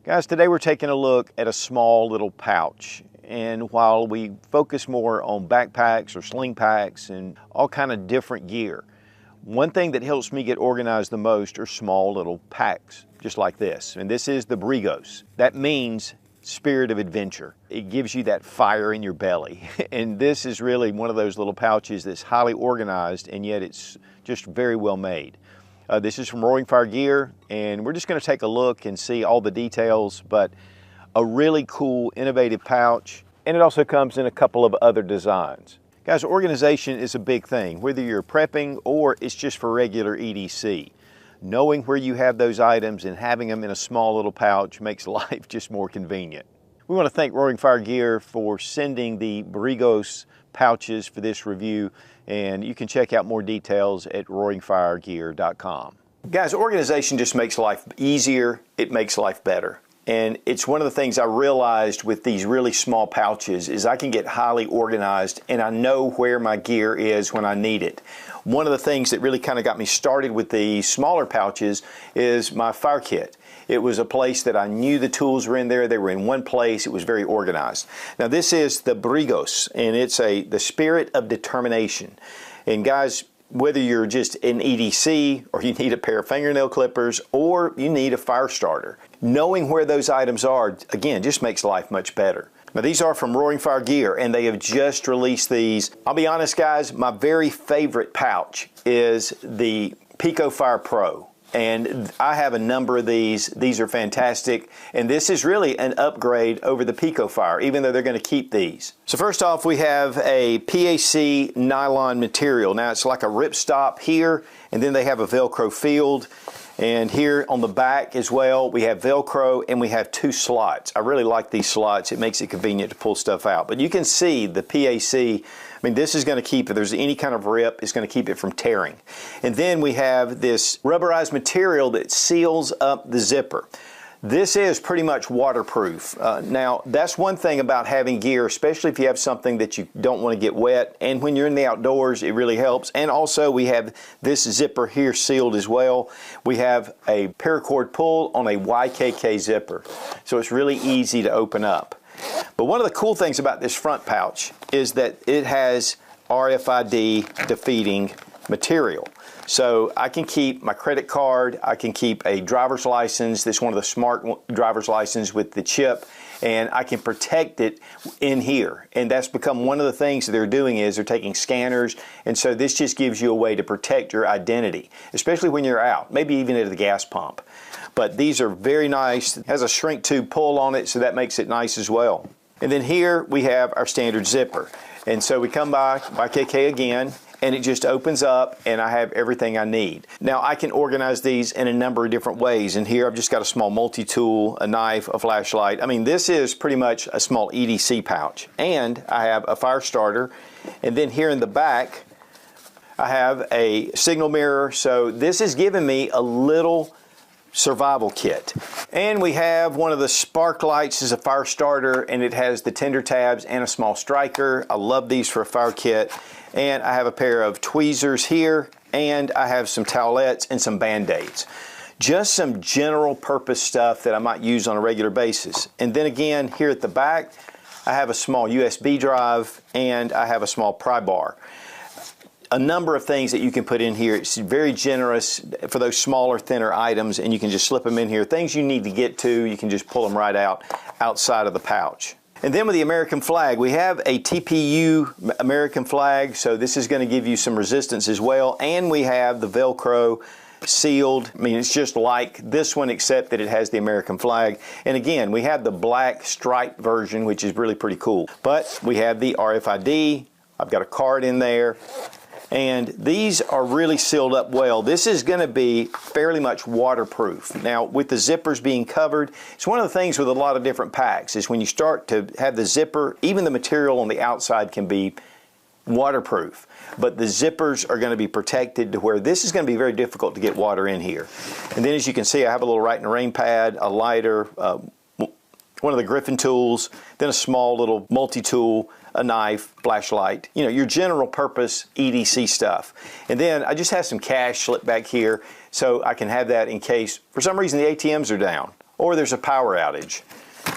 Guys, today we're taking a look at a small little pouch. And while we focus more on backpacks or sling packs and all kind of different gear, one thing that helps me get organized the most are small little packs, just like this. And this is the Brigos. That means spirit of adventure. It gives you that fire in your belly. And this is really one of those little pouches that's highly organized, and yet it's just very well made. This is from Roaring Fire Gear, and we're just going to take a look and see all the details, but a really cool, innovative pouch, and it also comes in a couple of other designs. Guys, organization is a big thing, whether you're prepping or it's just for regular EDC. Knowing where you have those items and having them in a small little pouch makes life just more convenient. We want to thank Roaring Fire Gear for sending the Brigos pouches for this review, and you can check out more details at roaringfiregear.com. Guys, organization just makes life easier, it makes life better. And it's one of the things I realized with these really small pouches is I can get highly organized and I know where my gear is when I need it. One of the things that really kind of got me started with the smaller pouches is my fire kit. It was a place that I knew the tools were in there. They were in one place. It was very organized. Now this is the Brigos, and it's the spirit of determination. And guys, whether you're just in EDC or you need a pair of fingernail clippers or you need a fire starter, knowing where those items are, again, just makes life much better. Now these are from Roaring Fire Gear, and they have just released these. I'll be honest, guys, my very favorite pouch is the Pico Fire Pro. And I have a number of these. These are fantastic. And this is really an upgrade over the Pico Fire, even though they're going to keep these. So first off, we have a PAC nylon material. Now it's like a ripstop here, and then they have a Velcro field. And here on the back as well, we have Velcro and we have two slots. I really like these slots. It makes it convenient to pull stuff out. But you can see the PAC, I mean, this is going to keep, if there's any kind of rip, it's going to keep it from tearing. And then we have this rubberized material that seals up the zipper. This is pretty much waterproof. Now, that's one thing about having gear, especially if you have something that you don't want to get wet. And when you're in the outdoors, it really helps. And also, we have this zipper here sealed as well. We have a paracord pull on a YKK zipper. So it's really easy to open up. But one of the cool things about this front pouch is that it has RFID defeating material. So I can keep my credit card, I can keep a driver's license, this is one of the smart driver's license with the chip, and I can protect it in here. And that's become one of the things that they're doing is they're taking scanners, and so this just gives you a way to protect your identity, especially when you're out, maybe even at the gas pump. But these are very nice. It has a shrink tube pull on it, so that makes it nice as well. And then here we have our standard zipper. And so we come by KK again, and it just opens up and I have everything I need. Now I can organize these in a number of different ways, and here I've just got a small multi-tool, a knife, a flashlight. I mean, this is pretty much a small EDC pouch. And I have a fire starter, and then here in the back I have a signal mirror, so this is giving me a little survival kit. And we have one of the spark lights as a fire starter, and it has the tender tabs and a small striker. I love these for a fire kit. And I have a pair of tweezers here, and I have some towelettes and some band-aids. Just some general purpose stuff that I might use on a regular basis. And then again, here at the back, I have a small USB drive and I have a small pry bar. A number of things that you can put in here. It's very generous for those smaller, thinner items, and you can just slip them in here. Things you need to get to, you can just pull them right out outside of the pouch. And then with the American flag, we have a TPU American flag, so this is going to give you some resistance as well. And we have the Velcro sealed. I mean, it's just like this one, except that it has the American flag. And again, we have the black striped version, which is really pretty cool. But we have the RFID. I've got a card in there. And these are really sealed up well. This is going to be fairly much waterproof. Now, with the zippers being covered, it's one of the things with a lot of different packs is when you start to have the zipper, even the material on the outside can be waterproof. But the zippers are going to be protected to where this is going to be very difficult to get water in here. And then as you can see, I have a little Right and Rain pad, a lighter, one of the Griffin tools, then a small little multi-tool, a knife, flashlight, you know, your general purpose EDC stuff. And then I just have some cash slipped back here so I can have that in case for some reason the ATMs are down or there's a power outage.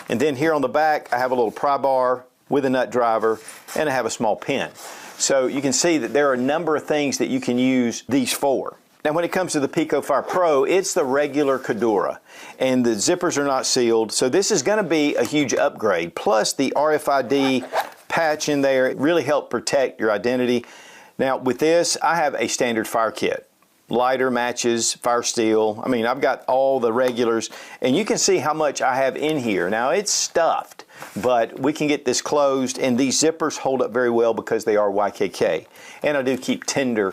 And then here on the back, I have a little pry bar with a nut driver, and I have a small pin. So you can see that there are a number of things that you can use these for. Now when it comes to the Pico Fire Pro, it's the regular Cordura, and the zippers are not sealed, so this is going to be a huge upgrade. Plus the RFID patch in there, it really helped protect your identity. Now with this, I have a standard fire kit. Lighter, matches, fire steel. I mean, I've got all the regulars, and you can see how much I have in here. Now it's stuffed, but we can get this closed, and these zippers hold up very well because they are YKK. And I do keep tinder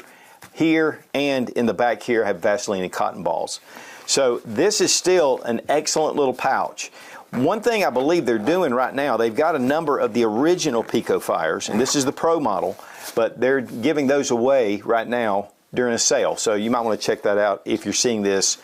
here, and in the back here I have Vaseline and cotton balls. So this is still an excellent little pouch. One thing I believe they're doing right now, they've got a number of the original Pico fires, and this is the Pro model, but they're giving those away right now during a sale. So you might want to check that out if you're seeing this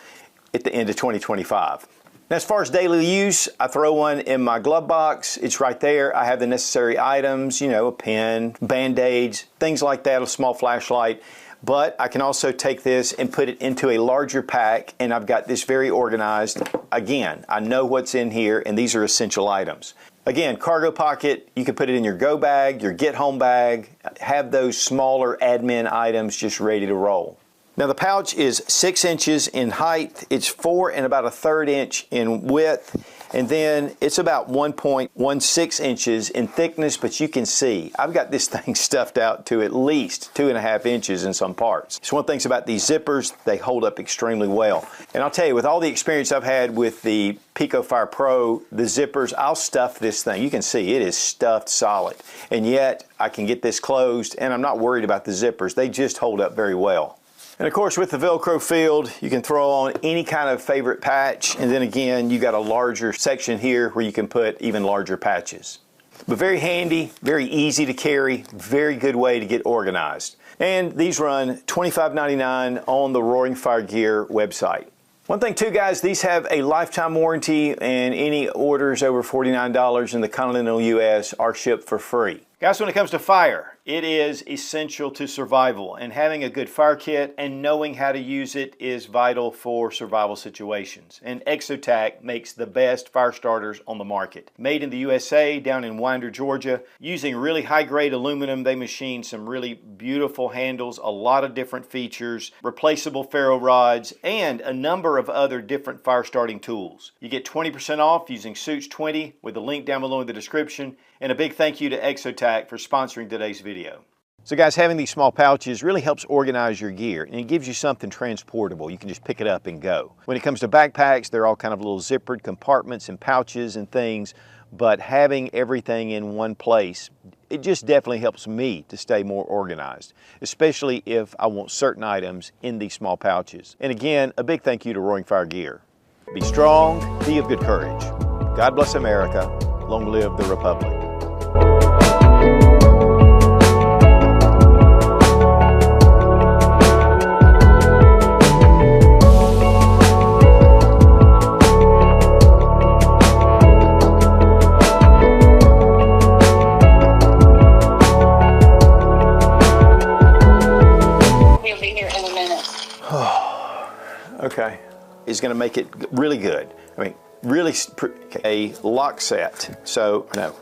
at the end of 2025. Now, as far as daily use, I throw one in my glove box. It's right there. I have the necessary items, you know, a pen, Band-Aids, things like that, a small flashlight. But I can also take this and put it into a larger pack, and I've got this very organized. Again, I know what's in here, and these are essential items. Again, cargo pocket, you can put it in your go bag, your get home bag, have those smaller admin items just ready to roll. Now the pouch is 6 inches in height, it's 4 and about 1/3 inch in width, and then it's about 1.16 inches in thickness, but you can see I've got this thing stuffed out to at least 2.5 inches in some parts. So one thing about these zippers, they hold up extremely well. And I'll tell you, with all the experience I've had with the Pico Fire Pro, the zippers, I'll stuff this thing. You can see it is stuffed solid, and yet I can get this closed, and I'm not worried about the zippers. They just hold up very well. And of course, with the Velcro field, you can throw on any kind of favorite patch, and then again, you got a larger section here where you can put even larger patches. But very handy, very easy to carry, very good way to get organized. And these run $25.99 on the Roaring Fire Gear website. One thing too, guys, these have a lifetime warranty, and any orders over $49 in the continental US are shipped for free. Guys, when it comes to fire, it is essential to survival, and having a good fire kit and knowing how to use it is vital for survival situations. And Exotac makes the best fire starters on the market. Made in the USA, down in Winder, Georgia. Using really high-grade aluminum, they machine some really beautiful handles, a lot of different features, replaceable ferro rods, and a number of other different fire starting tools. You get 20% off using Suits20 with the link down below in the description. And a big thank you to Exotac for sponsoring today's video. So guys, having these small pouches really helps organize your gear, and it gives you something transportable. You can just pick it up and go. When it comes to backpacks, they're all kind of little zippered compartments and pouches and things, but having everything in one place, it just definitely helps me to stay more organized, especially if I want certain items in these small pouches. And again, a big thank you to Roaring Fire Gear. Be strong, be of good courage. God bless America. Long live the Republic. He'll be here in a minute. Okay. Is going to make it really good. I mean, really a lock set. So, no.